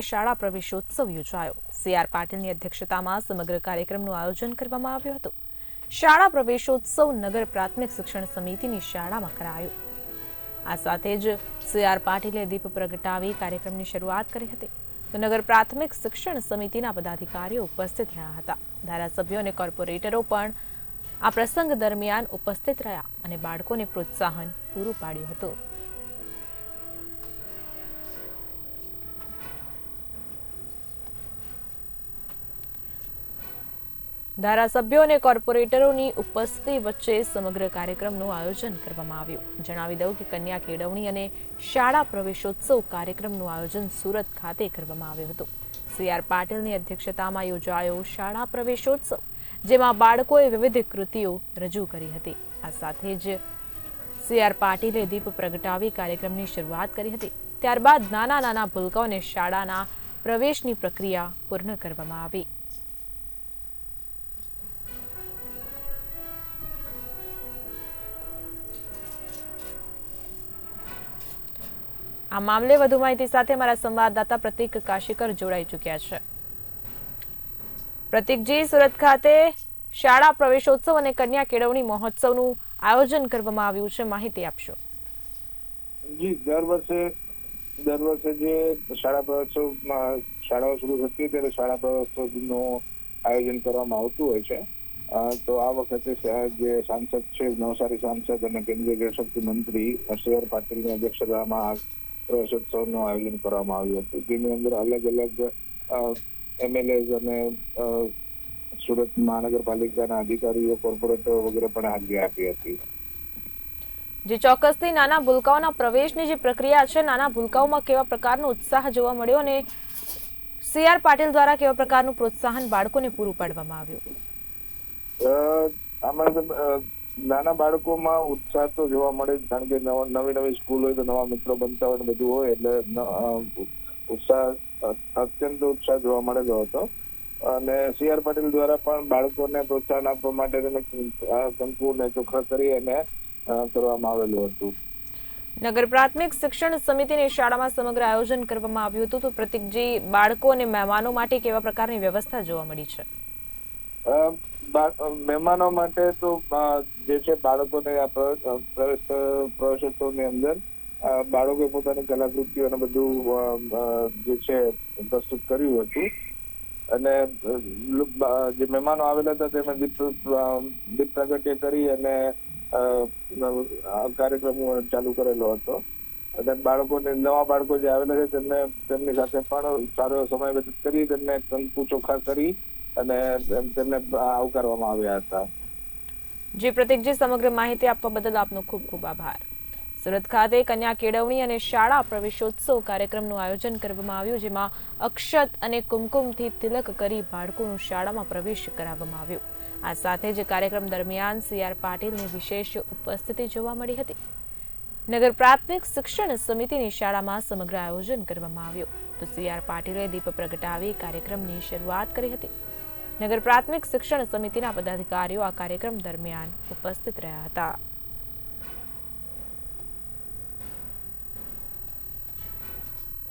શાળા પ્રવેશોત્સવ યોજાયો। સીઆર પાટીલની અધ્યક્ષતામાં સમગ્ર કાર્યક્રમનું આયોજન કરવામાં આવ્યું હતું। શાળા પ્રવેશોત્સવ નગર પ્રાથમિક શિક્ષણ સમિતિની શાળામાં કરાયો। આ સાથે જ સીઆર પાટીલે દીપ પ્રગટાવી કાર્યક્રમની શરૂઆત કરી હતી। તો નગર પ્રાથમિક શિક્ષણ સમિતિના પદાધિકારીઓ ઉપસ્થિત રહ્યા હતા। ધારાસભ્યો અને કોર્પોરેટરો પણ આ પ્રસંગ દરમિયાન ઉપસ્થિત રહ્યા અને બાળકોને પ્રોત્સાહન પૂરું પાડ્યું હતું। ધારાસભ્યો અને કોર્પોરેટરોની ઉપસ્થિતિ વચ્ચે સમગ્ર કાર્યક્રમનું આયોજન કરવામાં આવ્યું। જણાવી દઉં કે કન્યા કેળવણી અને શાળા પ્રવેશોત્સવ કાર્યક્રમનું આયોજન સુરત ખાતે કરવામાં આવ્યું હતું। સીઆર પાટીલની અધ્યક્ષતામાં યોજાયો શાળા પ્રવેશોત્સવ, જેમાં બાળકોએ વિવિધ કૃતિઓ રજૂ કરી હતી। આ સાથે જ સીઆર પાટીલે દીપ પ્રગટાવી કાર્યક્રમની શરૂઆત કરી હતી। ત્યારબાદ નાના નાના ભૂલકાઓને શાળાના પ્રવેશની પ્રક્રિયા પૂર્ણ કરવામાં આવી। આ મામલે વધુ માહિતી સાથે અમારા સંવાદદાતા પ્રતિક કાશીકર જોડાઈ ચૂક્યા છે। પ્રતિકજી, સુરત ખાતે શાળા પ્રવેશોત્સવ અને કન્યા કેળવણી મહોત્સવનું આયોજન કરવામાં આવ્યું છે, માહિતી આપશો। જી, દર વર્ષે જે શાળા પ્રવેશોત્સવમાં શાળાઓ શરૂ થતી ત્યારે શાળા પ્રવેશોત્સવનું આયોજન કરવામાં આવતું હોય છે। તો આ વખતે જે સાંસદ છે, નવસારી સાંસદ અને કેન્દ્રીય જળશક્તિ મંત્રી સીઆર પાટીલની અધ્યક્ષતામાં પ્રવેશોત્સવનું આયોજન કરવામાં આવ્યું હતું, જેની અંદર અલગ અલગ એમએલએ અને સુરત મહાનગરપાલિકાના અધિકારીઓ, કોર્પોરેટરો વગેરે પણ હાજરી આપી હતી। જે ચોક્કસથી નાના ભૂલકાઓના પ્રવેશની જે પ્રક્રિયા છે, નાના ભૂલકાઓમાં કેવા પ્રકારનો ઉત્સાહ જોવા મળ્યો અને સીઆર પાટીલ દ્વારા કેવા પ્રકારનું પ્રોત્સાહન બાળકોને પૂરું પાડવામાં આવ્યું? આમાં નાના બાળકોમાં ઉત્સાહ તો જોવા મળે, કારણ કે નવી સ્કૂલ હોય તો નવા મિત્રો બનતા હોય ને બધું હોય, એટલે અત્યંત ઉત્સાહ જોવા મળેલો હતો। અને સીઆર પાટીલ દ્વારા પણ બાળકોને પ્રોત્સાહન આપવા માટે કંકુને ચોખ્ખા કરી અને કરવામાં આવેલું હતું। નગર પ્રાથમિક શિક્ષણ સમિતિની શાળામાં સમગ્ર આયોજન કરવામાં આવ્યું હતું। તો પ્રતિકજી, બાળકો અને મહેમાનો માટે કેવા પ્રકારની વ્યવસ્થા જોવા મળી છે? મહેમાનો માટે તો જે છે, બાળકોને આ પ્રવેશોત્સવની અંદર બાળકોએ પોતાની કલાકૃતિઓ અને બધું જે છે પ્રસ્તુત કર્યું હતું। અને જે મહેમાનો આવેલા હતા તેમને દીપ પ્રાગટ્ય કરી અને કાર્યક્રમ ચાલુ કરેલો હતો। અને બાળકોને, નવા બાળકો જે આવેલા છે તેમની સાથે પણ સારો સમય વ્યતીત કરી, તેમને કંકુ ચોખ્ખા કરી અને તેમને આવકારવામાં આવ્યા હતા। જી પ્રતિકજી, સમગ્ર માહિતી આપવા બદલ આપનો ખૂબ ખૂબ આભાર। સુરત ખાતે કન્યા કેળવણી અને શાળા પ્રવેશોત્સવ કાર્યક્રમનું આયોજન કરવામાં આવ્યું, જેમાં અક્ષત અને કુમકુમથી તિલક કરી બાળકોનું શાળામાં પ્રવેશ કરાવવામાં આવ્યો। આ સાથે જ કાર્યક્રમ દરમિયાન સીઆર પાટીલની વિશેષ ઉપસ્થિતિ જોવા મળી હતી। નગર પ્રાથમિક શિક્ષણ સમિતિની શાળામાં સમગ્ર આયોજન કરવામાં આવ્યું। તો સીઆર પાટીલે દીપ પ્રગટાવી કાર્યક્રમની શરૂઆત કરી હતી। નગર પ્રાથમિક શિક્ષણ સમિતિના પદાધિકારીઓ આ કાર્યક્રમ દરમિયાન ઉપસ્થિત રહ્યા હતા।